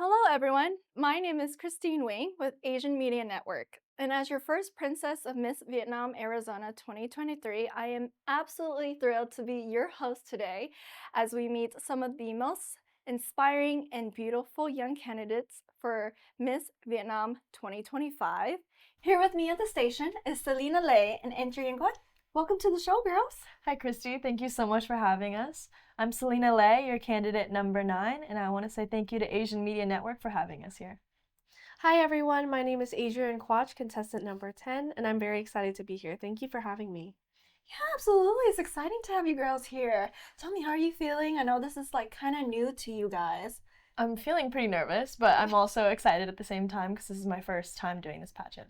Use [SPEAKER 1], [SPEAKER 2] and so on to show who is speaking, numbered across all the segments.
[SPEAKER 1] Hello, everyone. My name is Christine Nguyen with Asian Media Network. And as your first princess of Miss Vietnam Arizona 2023, I am absolutely thrilled to be your host today as we meet some of the most inspiring and beautiful young candidates for Miss Vietnam 2025. Here with me at the station is Selina and Adriane Quach. Welcome to the show, girls.
[SPEAKER 2] Hi, Christy. Thank you so much for having us. I'm Selina Lay, your candidate number 9, and I want to say thank you to Asian Media Network for having us here.
[SPEAKER 3] Hi everyone, my name is Adriane Quach, contestant number 10, and I'm very excited to be here. Thank you for having me.
[SPEAKER 1] Yeah, absolutely. It's exciting to have you girls here. Tell me, how are you feeling? I know this is like kind of new to you guys.
[SPEAKER 2] I'm feeling pretty nervous, but I'm also excited at the same time because this is my first time doing this pageant.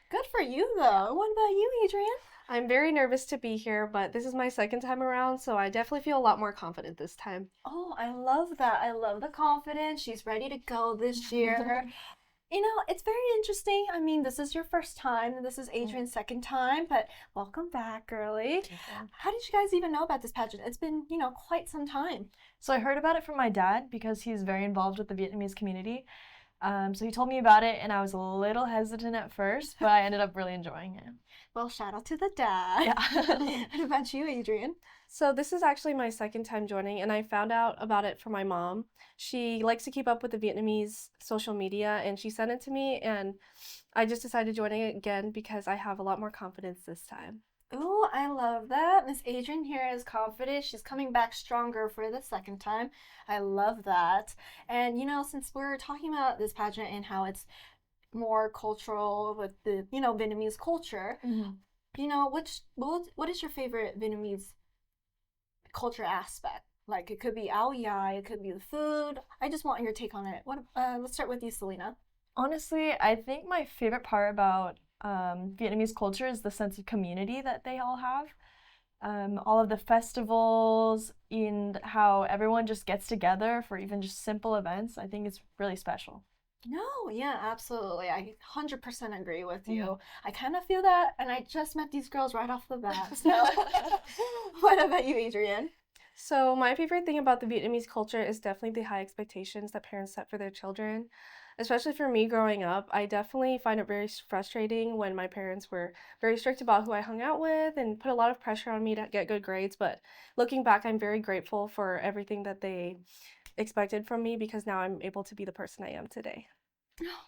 [SPEAKER 1] Good for you, though. What about you, Adriane?
[SPEAKER 3] I'm very nervous to be here, but this is my second time around, so I definitely feel a lot more confident this time.
[SPEAKER 1] Oh, I love that. I love the confidence. She's ready to go this year. It's very interesting. I mean, this is your first time, and this is Adriane's second time, but welcome back, girlie. How did you guys even know about this pageant? It's been, quite some time.
[SPEAKER 2] So I heard about it from my dad because he's very involved with the Vietnamese community. So he told me about it, and I was a little hesitant at first, but I ended up really enjoying it.
[SPEAKER 1] Well, shout out to the dad.
[SPEAKER 2] Yeah.
[SPEAKER 1] What about you, Adriane?
[SPEAKER 3] So this is actually my second time joining, and I found out about it from my mom. She likes to keep up with the Vietnamese social media, and she sent it to me, and I just decided to join it again because I have a lot more confidence this time.
[SPEAKER 1] Oh, I love that. Miss Adriane here is confident. She's coming back stronger for the second time. I love that. And since we're talking about this pageant and how it's more cultural with the, Vietnamese culture, what is your favorite Vietnamese culture aspect? Like it could be ao dai, it could be the food. I just want your take on it. Let's start with you, Selina.
[SPEAKER 2] Honestly, I think my favorite part about Vietnamese culture is the sense of community that they all have. All of the festivals and how everyone just gets together for even just simple events. I think it's really special.
[SPEAKER 1] No, yeah, absolutely. I 100% agree with you. I kind of feel that, and I just met these girls right off the bat. So, what about you, Adriane?
[SPEAKER 3] So my favorite thing about the Vietnamese culture is definitely the high expectations that parents set for their children. Especially for me growing up, I definitely find it very frustrating when my parents were very strict about who I hung out with and put a lot of pressure on me to get good grades. But looking back, I'm very grateful for everything that they expected from me because now I'm able to be the person I am today.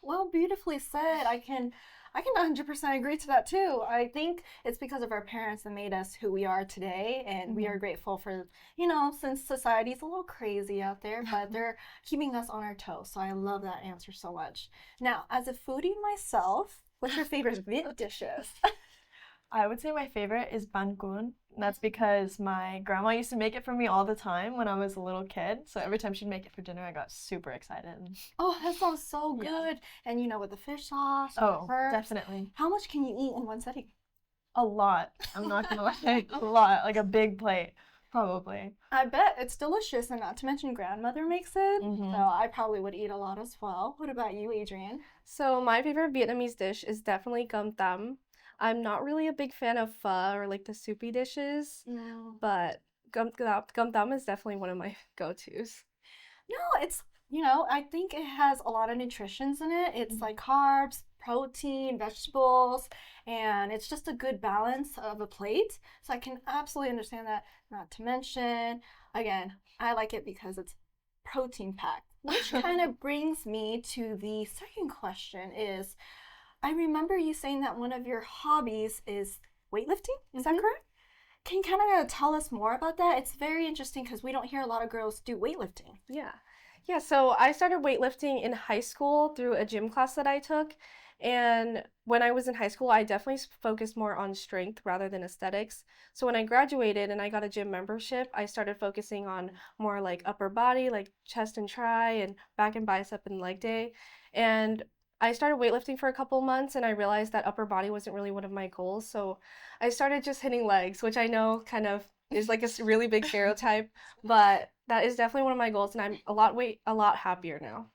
[SPEAKER 1] Well, beautifully said. I can 100% agree to that too. I think it's because of our parents that made us who we are today, and we are grateful for, since society's a little crazy out there, but they're keeping us on our toes. So I love that answer so much. Now, as a foodie myself, what's your favorite Viet dishes?
[SPEAKER 2] I would say my favorite is banh cuon. That's because my grandma used to make it for me all the time when I was a little kid. So every time she'd make it for dinner, I got super excited.
[SPEAKER 1] Oh, that sounds so good. And with the fish sauce,
[SPEAKER 2] Oh,
[SPEAKER 1] herbs.
[SPEAKER 2] definitely.
[SPEAKER 1] How much can you eat in one sitting?
[SPEAKER 2] A lot. I'm not gonna lie. A lot. Like a big plate, probably.
[SPEAKER 1] I bet it's delicious, and not to mention grandmother makes it.
[SPEAKER 2] Mhm.
[SPEAKER 1] So I probably would eat a lot as well. What about you, Adriane?
[SPEAKER 3] So my favorite Vietnamese dish is definitely gum tam. I'm not really a big fan of pho or like the soupy dishes,
[SPEAKER 1] No.
[SPEAKER 3] but gum tam is definitely one of my go-tos.
[SPEAKER 1] No, it's, I think it has a lot of nutritions in it. It's like carbs, protein, vegetables, and it's just a good balance of a plate. So I can absolutely understand that. Not to mention, again, I like it because it's protein packed, which kind of brings me to the second question is, I remember you saying that one of your hobbies is weightlifting. Is that correct? Can you kind of tell us more about that? It's very interesting because we don't hear a lot of girls do weightlifting.
[SPEAKER 3] Yeah. Yeah, so I started weightlifting in high school through a gym class that I took. And when I was in high school, I definitely focused more on strength rather than aesthetics. So when I graduated and I got a gym membership, I started focusing on more like upper body, like chest and tri, and back and bicep and leg day. And I started weightlifting for a couple months and I realized that upper body wasn't really one of my goals. So I started just hitting legs, which I know kind of is like a really big stereotype, but that is definitely one of my goals and I'm a lot happier now.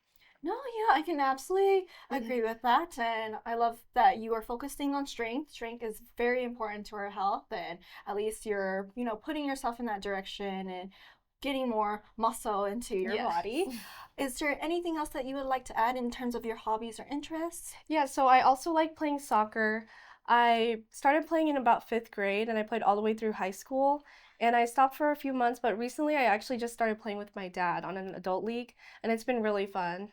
[SPEAKER 1] No, yeah, I can absolutely agree with that. And I love that you are focusing on strength. Strength is very important to our health, and at least you're, putting yourself in that direction. And getting more muscle into your
[SPEAKER 3] Yes.
[SPEAKER 1] body. Is there anything else that you would like to add in terms of your hobbies or interests?
[SPEAKER 3] Yeah, so I also like playing soccer. I started playing in about 5th grade and I played all the way through high school. And I stopped for a few months, but recently I actually just started playing with my dad on an adult league, and it's been really fun.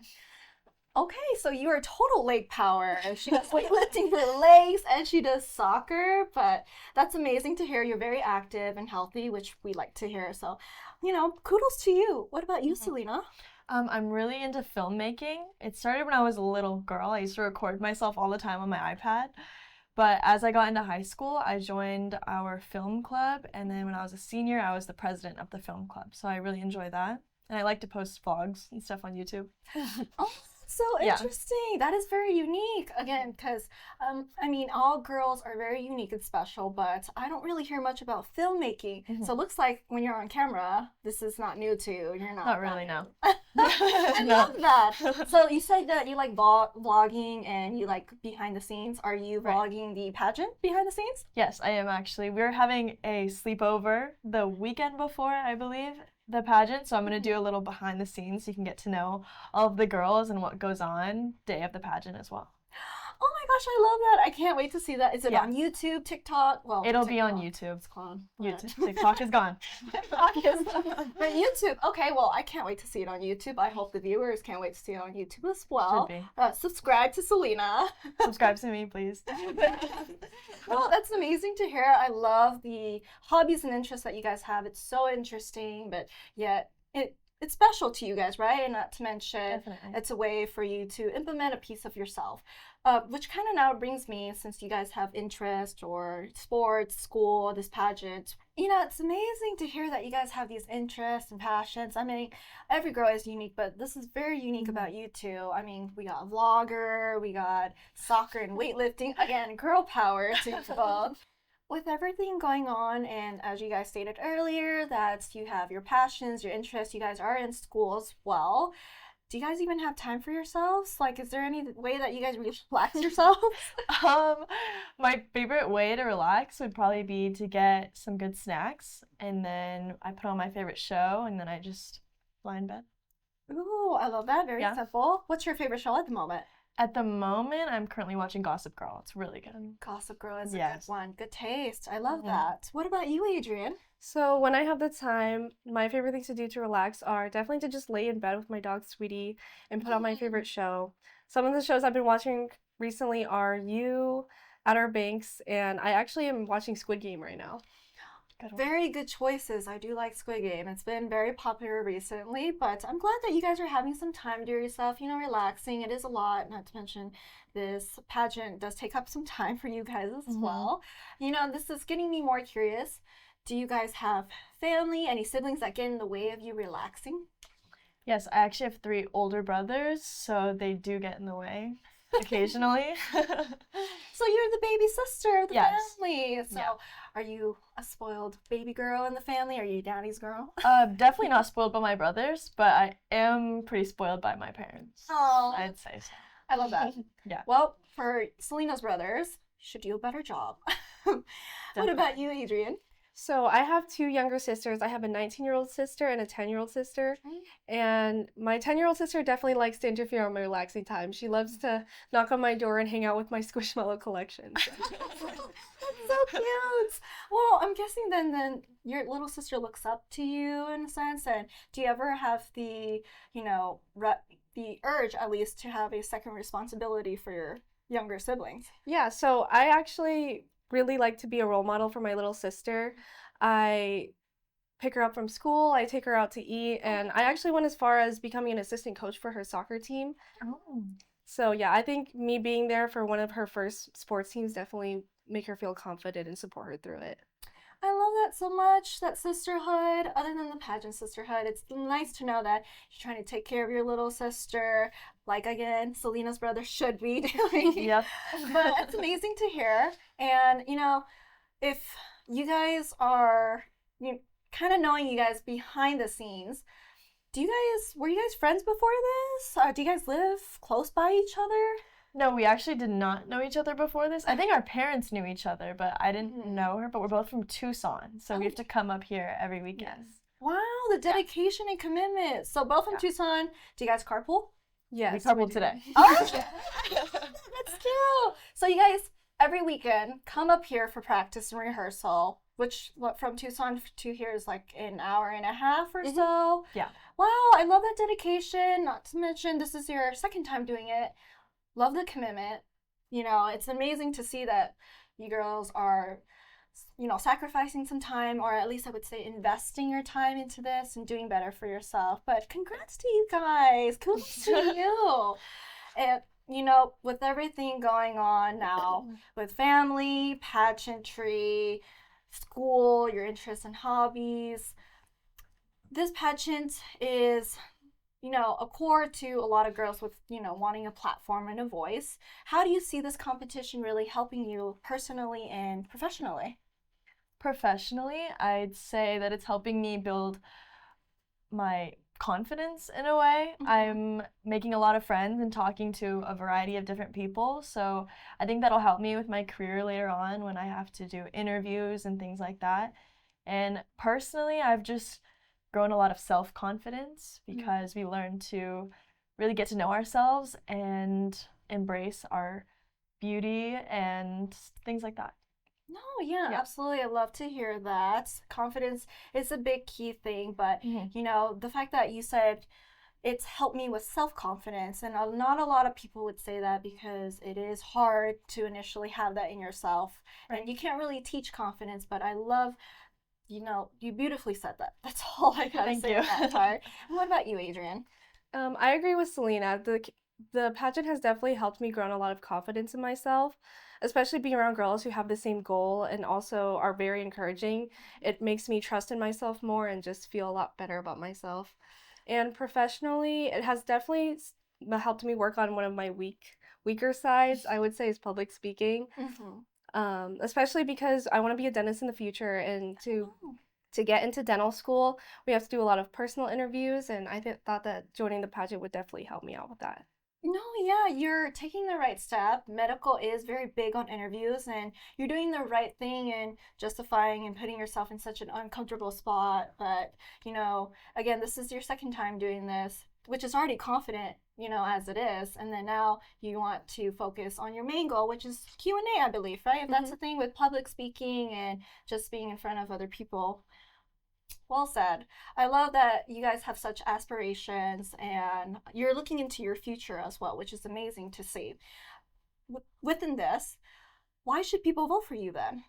[SPEAKER 1] Okay, so you're a total leg power. She does weightlifting for the legs and she does soccer, but that's amazing to hear. You're very active and healthy, which we like to hear. So, kudos to you. What about you, Selina?
[SPEAKER 2] I'm really into filmmaking. It started when I was a little girl. I used to record myself all the time on my iPad. But as I got into high school, I joined our film club. And then when I was a senior, I was the president of the film club. So I really enjoy that. And I like to post vlogs and stuff on YouTube.
[SPEAKER 1] Oh, so
[SPEAKER 2] Yeah.
[SPEAKER 1] interesting. That is very unique. Again, because all girls are very unique and special, but I don't really hear much about filmmaking. So it looks like when you're on camera, this is not new to you. You're not.
[SPEAKER 2] Not really, no.
[SPEAKER 1] I
[SPEAKER 2] No.
[SPEAKER 1] love that. So you said that you like vlogging and you like behind the scenes. Are you
[SPEAKER 2] Right.
[SPEAKER 1] vlogging the pageant behind the scenes?
[SPEAKER 2] Yes, I am actually. We're having a sleepover the weekend before, I believe, the pageant. So I'm going to do a little behind the scenes so you can get to know all of the girls and what goes on day of the pageant as well.
[SPEAKER 1] Oh my gosh, I love that. I can't wait to see that. Is it
[SPEAKER 2] Yeah.
[SPEAKER 1] on YouTube, TikTok? Well,
[SPEAKER 2] It'll be on
[SPEAKER 1] TikTok.
[SPEAKER 2] YouTube.
[SPEAKER 1] It's gone.
[SPEAKER 2] YouTube. TikTok is gone.
[SPEAKER 1] TikTok is but YouTube. Okay, well, I can't wait to see it on YouTube. I hope the viewers can't wait to see it on YouTube as well.
[SPEAKER 2] Should be.
[SPEAKER 1] Subscribe to Selina.
[SPEAKER 2] Subscribe to me, please.
[SPEAKER 1] Well, that's amazing to hear. I love the hobbies and interests that you guys have. It's so interesting, but yet it's special to you guys, right? And not to mention,
[SPEAKER 2] Definitely.
[SPEAKER 1] it's a way for you to implement a piece of yourself. Which kind of now brings me, since you guys have interest or sports, school, this pageant, it's amazing to hear that you guys have these interests and passions. I mean, every girl is unique, but this is very unique about you two. I mean, we got a vlogger, we got soccer and weightlifting. Again, girl power to you both. With everything going on, and as you guys stated earlier, that you have your passions, your interests, you guys are in school as well. Do you guys even have time for yourselves? Like, is there any way that you guys relax yourselves?
[SPEAKER 2] My favorite way to relax would probably be to get some good snacks, and then I put on my favorite show, and then I just lie in bed.
[SPEAKER 1] Ooh, I love that. Very
[SPEAKER 2] Yeah.
[SPEAKER 1] simple. What's your favorite show at the moment?
[SPEAKER 2] At the moment, I'm currently watching Gossip Girl. It's really good.
[SPEAKER 1] Gossip Girl is a
[SPEAKER 2] Yes.
[SPEAKER 1] good one. Good taste. I love
[SPEAKER 2] Mhm.
[SPEAKER 1] that. What about you, Adriane?
[SPEAKER 3] So when I have the time, my favorite things to do to relax are definitely to just lay in bed with my dog Sweetie and put on my favorite show. Some of the shows I've been watching recently are You, Outer Banks, and I actually am watching Squid Game right now.
[SPEAKER 2] Good one.
[SPEAKER 1] Very good choices. I do like Squid Game. It's been very popular recently, but I'm glad that you guys are having some time to yourself, relaxing. It is a lot, not to mention this pageant does take up some time for you guys as well. This is getting me more curious. Do you guys have family, any siblings that get in the way of you relaxing?
[SPEAKER 2] Yes, I actually have 3 older brothers, so they do get in the way occasionally.
[SPEAKER 1] So you're the baby sister of the
[SPEAKER 2] Yes.
[SPEAKER 1] family. So
[SPEAKER 2] Yeah.
[SPEAKER 1] are you a spoiled baby girl in the family? Are you daddy's girl?
[SPEAKER 2] Definitely not spoiled by my brothers, but I am pretty spoiled by my parents.
[SPEAKER 1] Oh,
[SPEAKER 2] I'd say so.
[SPEAKER 1] I love that.
[SPEAKER 2] Yeah.
[SPEAKER 1] Well, for Selina's brothers, you should do a better job. What about you, Adriane?
[SPEAKER 3] So I have 2 younger sisters. I have a 19-year-old sister and a 10-year-old sister. And my 10-year-old sister definitely likes to interfere on my relaxing time. She loves to knock on my door and hang out with my Squishmallow collection.
[SPEAKER 1] That's so cute. Well, I'm guessing then your little sister looks up to you in a sense. And do you ever have the the urge at least to have a second responsibility for your younger siblings?
[SPEAKER 3] Yeah, so I actually really like to be a role model for my little sister. I pick her up from school, I take her out to eat, and I actually went as far as becoming an assistant coach for her soccer team.
[SPEAKER 2] Oh.
[SPEAKER 3] So yeah, I think me being there for one of her first sports teams definitely make her feel confident and support her through it.
[SPEAKER 1] I love that so much, that sisterhood. Other than the pageant sisterhood, it's nice to know that you're trying to take care of your little sister, like again, Selina's brother should be doing.
[SPEAKER 2] Yep.
[SPEAKER 1] But it's amazing to hear. And if you guys are kind of knowing you guys behind the scenes, were you guys friends before this? Do you guys live close by each other?
[SPEAKER 2] No, we actually did not know each other before this. I think our parents knew each other, but I didn't know her. But we're both from Tucson, so we have to come up here every weekend.
[SPEAKER 1] Wow, the dedication and commitment. So both from Tucson. Do you guys carpool?
[SPEAKER 3] Yes,
[SPEAKER 2] We carpool today.
[SPEAKER 1] Oh, that's cute. So you guys, every weekend, come up here for practice and rehearsal, which from Tucson to here is like an hour and a half or so.
[SPEAKER 2] Yeah.
[SPEAKER 1] Wow, I love that dedication. Not to mention, this is your second time doing it. Love the commitment. You know, it's amazing to see that you girls are, you know, sacrificing some time, or at least I would say investing your time into this and doing better for yourself. But congrats to you guys. Kudos to you. And, you know, with everything going on now, with family, pageantry, school, your interests and hobbies, this pageant is, you know, a core to a lot of girls with, you know, wanting a platform and a voice. How do you see this competition really helping you personally and professionally?
[SPEAKER 2] Professionally, I'd say that it's helping me build my confidence in a way. I'm making a lot of friends and talking to a variety of different people. So I think that'll help me with my career later on when I have to do interviews and things like that. And personally, I've just grown a lot of self-confidence because we learn to really get to know ourselves and embrace our beauty and things like that.
[SPEAKER 1] No, yeah, absolutely. I love to hear that. Confidence is a big key thing, but you know, the fact that you said it's helped me with self-confidence, and not a lot of people would say that because it is hard to initially have that in yourself, and you can't really teach confidence, but I love, you know, you beautifully said that. That's all I gotta
[SPEAKER 2] Thank
[SPEAKER 1] say
[SPEAKER 2] you.
[SPEAKER 1] on that part. And what about you, Adriane?
[SPEAKER 3] I agree with Selena. The pageant has definitely helped me grow a lot of confidence in myself, especially being around girls who have the same goal and also are very encouraging. It makes me trust in myself more and just feel a lot better about myself. And professionally, it has definitely helped me work on one of my weaker sides, I would say, is public speaking. Especially because I want to be a dentist in the future, and to get into dental school, we have to do a lot of personal interviews, and I thought that joining the pageant would definitely help me out with that.
[SPEAKER 1] No, yeah, you're taking the right step. Medical is very big on interviews, and you're doing the right thing and justifying and putting yourself in such an uncomfortable spot. But, you know, again, this is your second time doing this, which is already confident, you know, as it is. And then now you want to focus on your main goal, which is Q&A, I believe, right? If that's the thing with public speaking and just being in front of other people. Well said. I love that you guys have such aspirations and you're looking into your future as well, which is amazing to see. Within this, why should people vote for you then?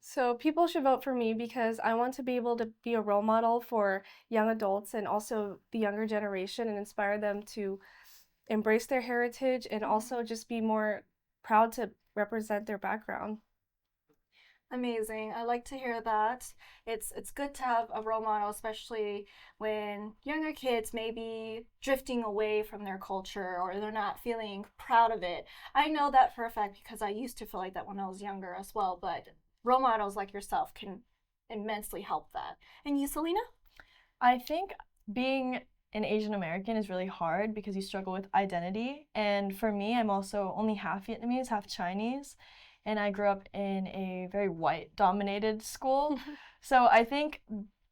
[SPEAKER 3] So people should vote for me because I want to be able to be a role model for young adults and also the younger generation and inspire them to embrace their heritage and also just be more proud to represent their background.
[SPEAKER 1] Amazing. I like to hear that. It's good to have a role model, especially when younger kids may be drifting away from their culture or they're not feeling proud of it. I know that for a fact because I used to feel like that when I was younger as well, but role models like yourself can immensely help that. And you, Selena?
[SPEAKER 2] I think being an Asian American is really hard because you struggle with identity. And for me, I'm also only half Vietnamese, half Chinese. And I grew up in a very white dominated school. So I think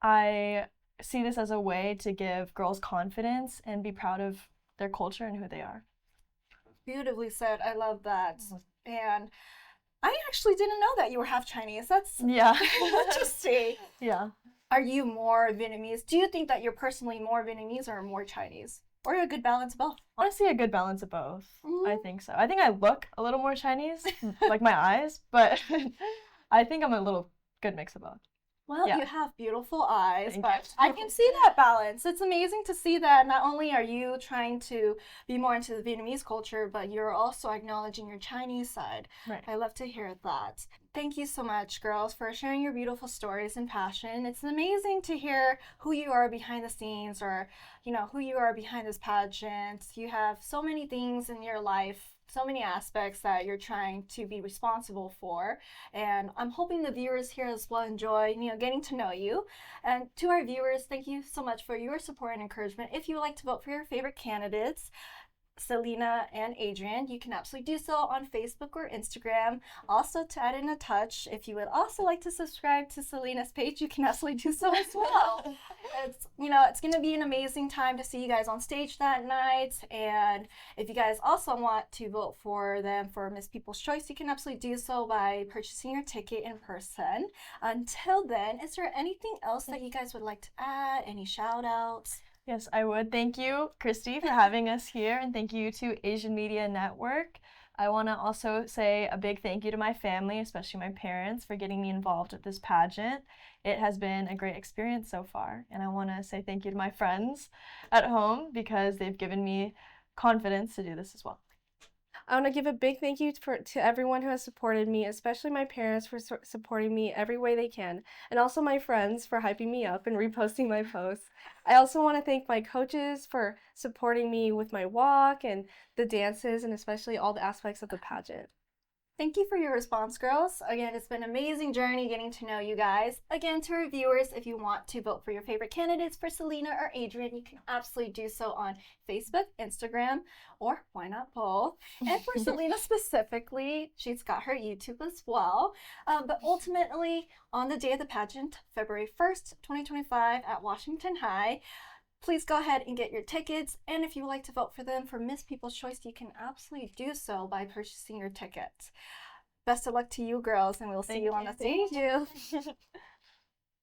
[SPEAKER 2] I see this as a way to give girls confidence and be proud of their culture and who they are.
[SPEAKER 1] Beautifully said. I love that. And I actually didn't know that you were half Chinese. That's interesting.
[SPEAKER 2] Yeah.
[SPEAKER 1] Are you more Vietnamese? Do you think that you're personally more Vietnamese or more Chinese? Or a good balance of both?
[SPEAKER 2] Honestly, a good balance of both. I think so. I think I look a little more Chinese, like my eyes, but I think I'm a little good mix of both.
[SPEAKER 1] Well, you have beautiful eyes,
[SPEAKER 2] Thank
[SPEAKER 1] but
[SPEAKER 2] you.
[SPEAKER 1] I can see that balance. It's amazing to see that not only are you trying to be more into the Vietnamese culture, but you're also acknowledging your Chinese side.
[SPEAKER 2] Right.
[SPEAKER 1] I love to hear that. Thank you so much, girls, for sharing your beautiful stories and passion. It's amazing to hear who you are behind the scenes or, you know, who you are behind this pageant. You have so many things in your life, so many aspects that you're trying to be responsible for, and I'm hoping the viewers here as well enjoy, you know, getting to know you. And to our viewers, thank you so much for your support and encouragement. If you would like to vote for your favorite candidates, Selina and Adriane, you can absolutely do so on Facebook or Instagram. Also, to add in a touch, if you would also like to subscribe to Selina's page, you can absolutely do so as well. It's going to be an amazing time to see you guys on stage that night. And if you guys also want to vote for them for Miss People's Choice, you can absolutely do so by purchasing your ticket in person. Until then, is there anything else that you guys would like to add? Any shout outs?
[SPEAKER 2] Yes, I would. Thank you, Christy, for having us here, and thank you to Asian Media Network. I want to also say a big thank you to my family, especially my parents, for getting me involved with this pageant. It has been a great experience so far, and I want to say thank you to my friends at home because they've given me confidence to do this as well.
[SPEAKER 3] I want to give a big thank you to everyone who has supported me, especially my parents for supporting me every way they can, and also my friends for hyping me up and reposting my posts. I also want to thank my coaches for supporting me with my walk and the dances, and especially all the aspects of the pageant.
[SPEAKER 1] Thank you for your response, girls. Again, it's been an amazing journey getting to know you guys. Again, to our viewers, if you want to vote for your favorite candidates for Selina or Adriane, you can absolutely do so on Facebook, Instagram, or why not both? And for Selina specifically, she's got her YouTube as well. But ultimately, on the day of the pageant, February 1st, 2025 at Washington High, please go ahead and get your tickets. And if you would like to vote for them for Miss People's Choice, you can absolutely do so by purchasing your tickets. Best of luck to you girls, and we'll see you on the stage.
[SPEAKER 3] Thank you.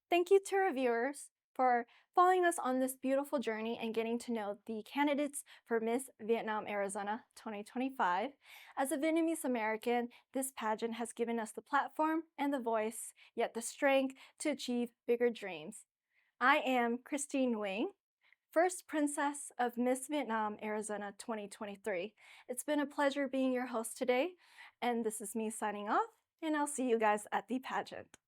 [SPEAKER 1] Thank you to our viewers for following us on this beautiful journey and getting to know the candidates for Miss Vietnam Arizona 2025. As a Vietnamese American, this pageant has given us the platform and the voice, yet the strength to achieve bigger dreams. I am Christine Nguyen, first princess of Miss Vietnam Arizona 2023. It's been a pleasure being your host today, and this is me signing off, and I'll see you guys at the pageant.